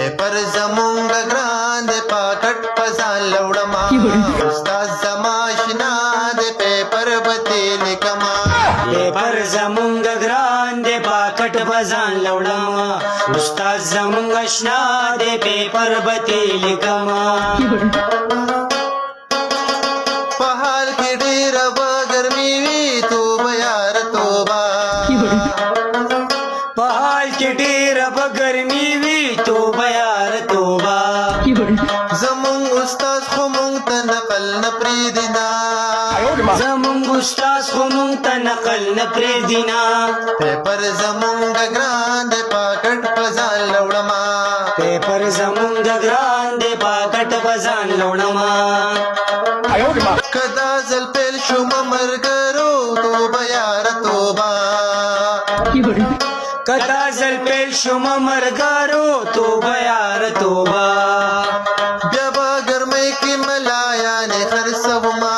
पेपर زمونږ ګران دی پاکټ پزان لوړما استاد زماشنا دی پیپر بتی لیکما پیپر زمونږ ګران دی پاکټ بزان لوړما استاد زمونږ آشنا دی پیپر بتی لیکما په حال کې ډېره به ګرمي وي توبه یار توبه په حال کې ډېره به ګرمي وي توبه یار توبه زمونږ استاد خو مونږ ته نقل نه پرېږدي زمونږ استاد خو مونږ ته نقل نه پرېږدي نه پیپر زمونږ ګران دی پاکټ پزان لوړما پیپر زمونږ ګران دی پاکټ بزان لوړما کدا ځل پیل شوم مرګرو توبه یار توبه کدا ځل پیل شوم مرګارو توبه یار توبه بیا به ګرمۍ کې ملایانې خرڅوما